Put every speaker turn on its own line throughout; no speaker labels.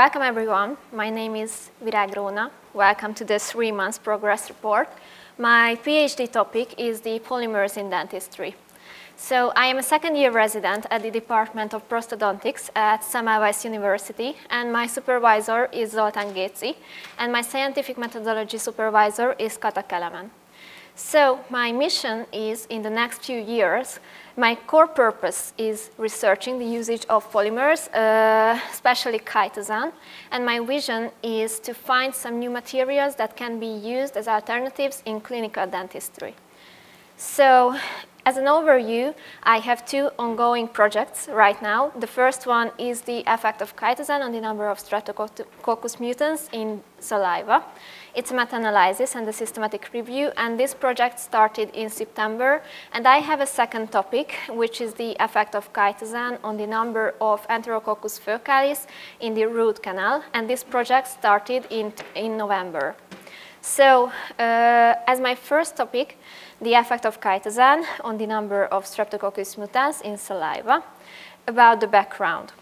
Welcome everyone. My name is Virág Róna. Welcome to the 3-month progress report. My PhD topic is the polymers in dentistry. So I am a second-year resident at the Department of Prosthodontics at Semmelweis University, and my supervisor is Zoltán Géci, and my scientific methodology supervisor is Kata Kelemen. So my mission is, in the next few years, my core purpose is researching the usage of polymers, especially chitosan, and my vision is to find some new materials that can be used as alternatives in clinical dentistry. So, as an overview, I have 2 ongoing projects right now. The first one is the effect of chitosan on the number of streptococcus mutans in saliva. It's a meta-analysis and a systematic review, and this project started in September. And I have a second topic, which is the effect of chitosan on the number of Enterococcus faecalis in the root canal, and this project started in November. So, as my first topic, the effect of chitosan on the number of Streptococcus mutans in saliva. About the background.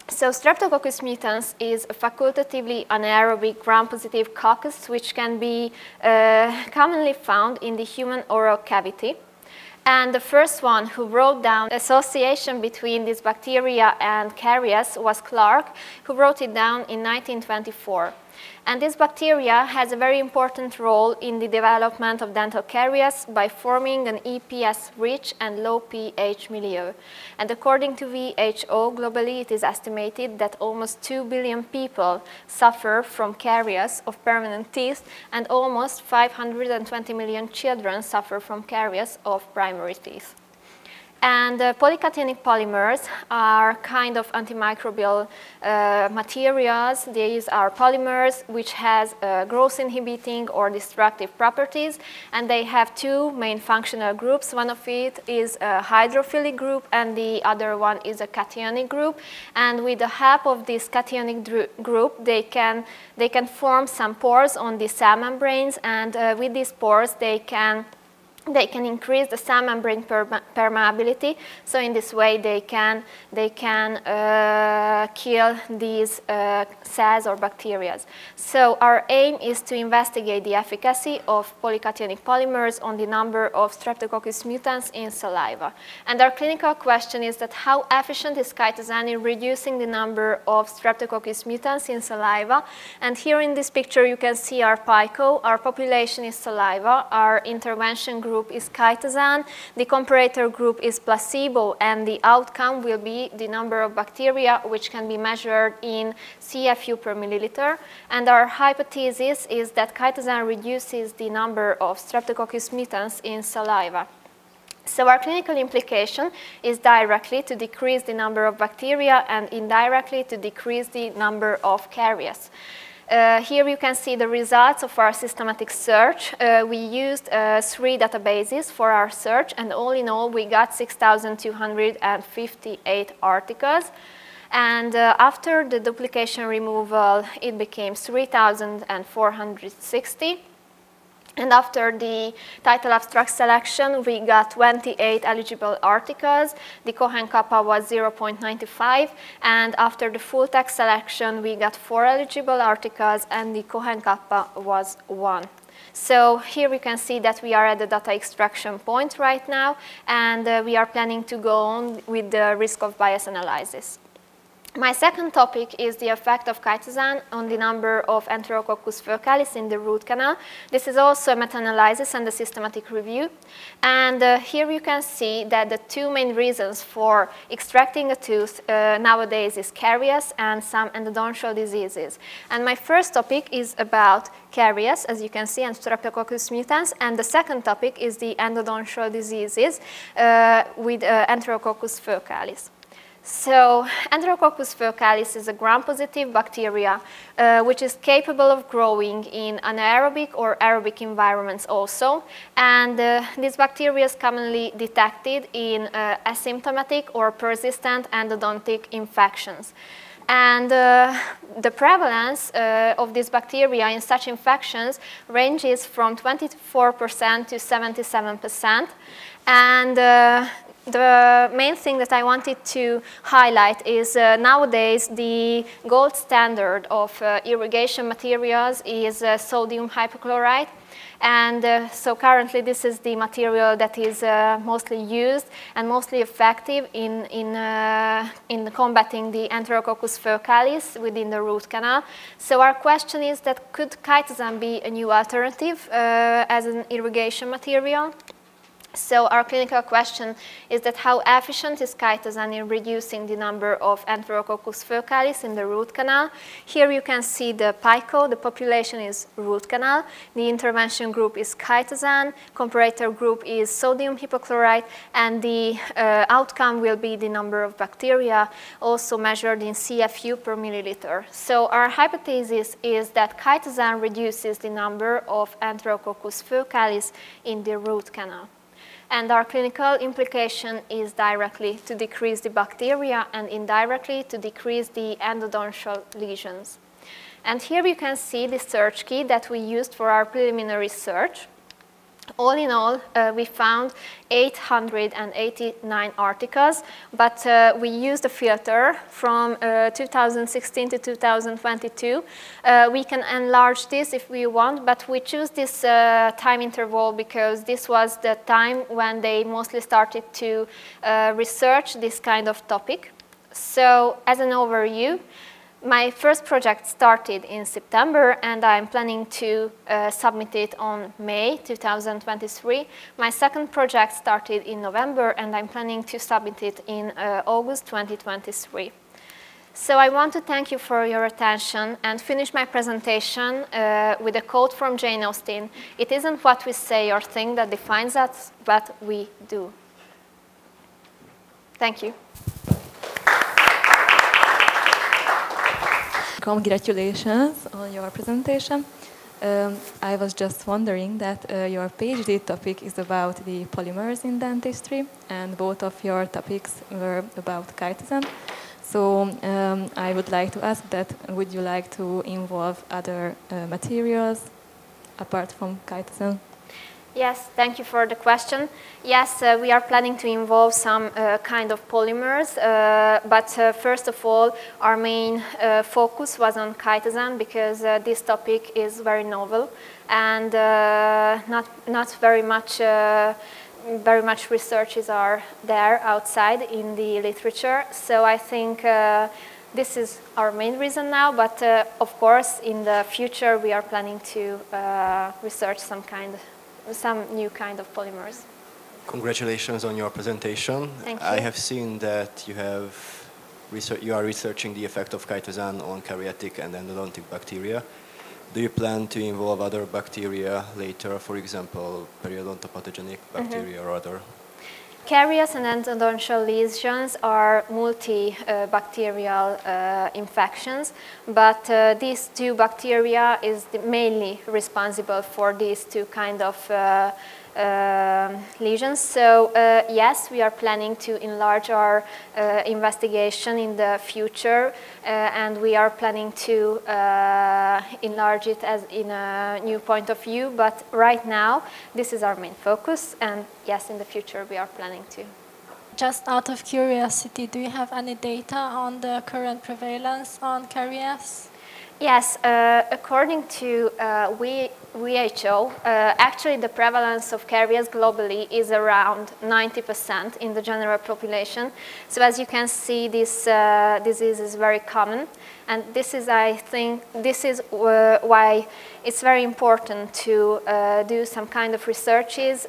So Streptococcus mutans is a facultatively anaerobic gram-positive coccus which can be commonly found in the human oral cavity. And the first one who wrote down the association between this bacteria and caries was Clark, who wrote it down in 1924. And this bacteria has a very important role in the development of dental caries by forming an EPS-rich and low pH milieu. And according to WHO, globally it is estimated that almost 2 billion people suffer from caries of permanent teeth, and almost 520 million children suffer from caries of primary teeth. And polycationic polymers are kind of antimicrobial materials. These are polymers which has growth inhibiting or destructive properties, and they have 2 main functional groups. One of it is a hydrophilic group and the other one is a cationic group. And with the help of this cationic group, they can form some pores on the cell membranes, and with these pores they can increase the cell membrane permeability. So in this way they can kill these cells or bacteria. So our aim is to investigate the efficacy of polycationic polymers on the number of Streptococcus mutans in saliva. And our clinical question is that how efficient is chitosan in reducing the number of Streptococcus mutans in saliva. And here in this picture you can see our PICO. Our population is saliva. Our intervention group is chitosan, the comparator group is placebo, and the outcome will be the number of bacteria which can be measured in CFU per milliliter. And our hypothesis is that chitosan reduces the number of Streptococcus mutans in saliva. So our clinical implication is directly to decrease the number of bacteria and indirectly to decrease the number of caries. Here you can see the results of our systematic search. We used 3 databases for our search, and all in all we got 6,258 articles. And after the duplication removal, it became 3,460. And after the title abstract selection, we got 28 eligible articles. The Cohen kappa was 0.95. And after the full text selection, we got 4 eligible articles, and the Cohen kappa was 1. So here we can see that we are at the data extraction point right now, and we are planning to go on with the risk of bias analysis. My second topic is the effect of chitosan on the number of Enterococcus faecalis in the root canal. This is also a meta-analysis and a systematic review. And here you can see that the 2 main reasons for extracting a tooth nowadays is caries and some endodontial diseases. And my first topic is about caries, as you can see, and Streptococcus mutans. And the second topic is the endodontial diseases with Enterococcus faecalis. So Enterococcus faecalis is a gram-positive bacteria which is capable of growing in anaerobic or aerobic environments also. And this bacteria is commonly detected in asymptomatic or persistent endodontic infections. And the prevalence of this bacteria in such infections ranges from 24% to 77%. And the main thing that I wanted to highlight is nowadays the gold standard of irrigation materials is sodium hypochlorite. And so currently this is the material that is mostly used and mostly effective in combating the Enterococcus faecalis within the root canal. So our question is that could chitosan be a new alternative as an irrigation material? So our clinical question is that how efficient is chitosan in reducing the number of Enterococcus faecalis in the root canal? Here you can see the PICO, the population is root canal, the intervention group is chitosan, comparator group is sodium hypochlorite, and the outcome will be the number of bacteria, also measured in CFU per milliliter. So our hypothesis is that chitosan reduces the number of Enterococcus faecalis in the root canal. And our clinical implication is directly to decrease the bacteria and indirectly to decrease the endodontial lesions. And here you can see the search key that we used for our preliminary search. All in all, we found 889 articles, but we used a filter from 2016 to 2022. We can enlarge this if we want, but we choose this time interval because this was the time when they mostly started to research this kind of topic. So as an overview, my first project started in September, and I'm planning to submit it on May 2023. My second project started in November, and I'm planning to submit it in August 2023. So I want to thank you for your attention and finish my presentation with a quote from Jane Austen. It isn't what we say or think that defines us, but we do. Thank you.
Congratulations on your presentation. I was just wondering that your PhD topic is about the polymers in dentistry, and both of your topics were about chitosan. So I would like to ask that, would you like to involve other materials apart from chitosan?
Yes, thank you for the question. Yes, we are planning to involve some kind of polymers, but first of all, our main focus was on chitosan because this topic is very novel and not very much researches are there outside in the literature. So I think this is our main reason now, but of course in the future we are planning to research some new kind of polymers.
Congratulations on your presentation.
Thank you.
I have seen that you are researching the effect of chitosan on karyotic and endodontic bacteria. Do you plan to involve other bacteria later, for example, periodontopathogenic bacteria or other?
Caries and endodontial lesions are multi-bacterial infections, but these two bacteria is mainly responsible for these two kind of lesions. So yes, we are planning to enlarge our investigation in the future, and we are planning to enlarge it as in a new point of view, but right now this is our main focus, and yes, in the future we are planning to.
Just out of curiosity, do you have any data on the current prevalence on caries?
Yes, according to WHO, actually the prevalence of caries globally is around 90% in the general population. So as you can see, this disease is very common. And this is, I think, this is why it's very important to do some kind of researches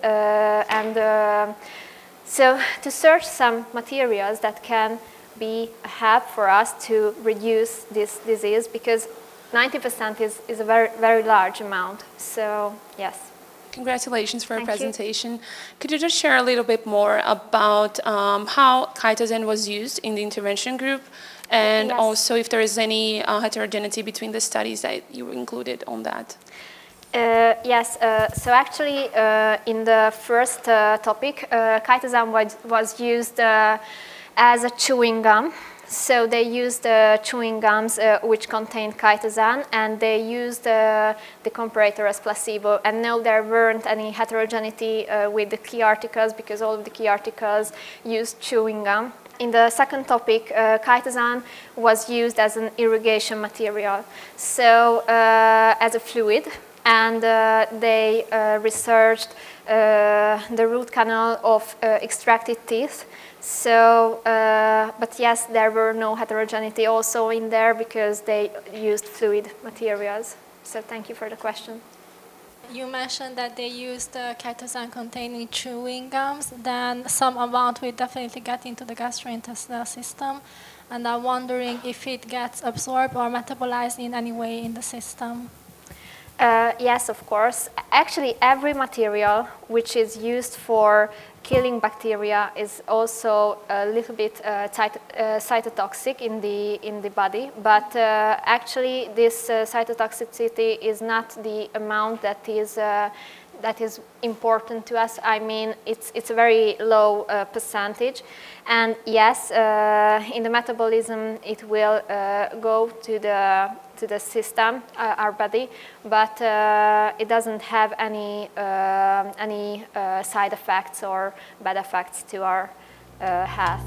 so to search some materials that can be a help for us to reduce this disease, because 90% is a very, very large amount. So, yes.
Congratulations for your
Thank
presentation.
you.
Could you just share a little bit more about how chitosan was used in the intervention group, and
Yes.
also if there is any heterogeneity between the studies that you included on that?
Yes, so actually in the first topic, chitosan was used as a chewing gum. So they used chewing gums which contained chitosan, and they used the comparator as placebo. And no, there weren't any heterogeneity with the key articles, because all of the key articles used chewing gum. In the second topic, chitosan was used as an irrigation material, so as a fluid, and they researched the root canal of extracted teeth. So, but yes, there were no heterogeneity also in there because they used fluid materials. So thank you for the question.
You mentioned that they used chitosan-containing chewing gums. Then some amount will definitely get into the gastrointestinal system. And I'm wondering if it gets absorbed or metabolized in any way in the system.
Yes, of course. Actually, every material which is used for killing bacteria is also a little bit cytotoxic in the body, but actually this cytotoxicity is not the amount that is important to us. I mean, it's a very low percentage, and yes, in the metabolism it will go to the system, our body, but it doesn't have any side effects or bad effects to our health.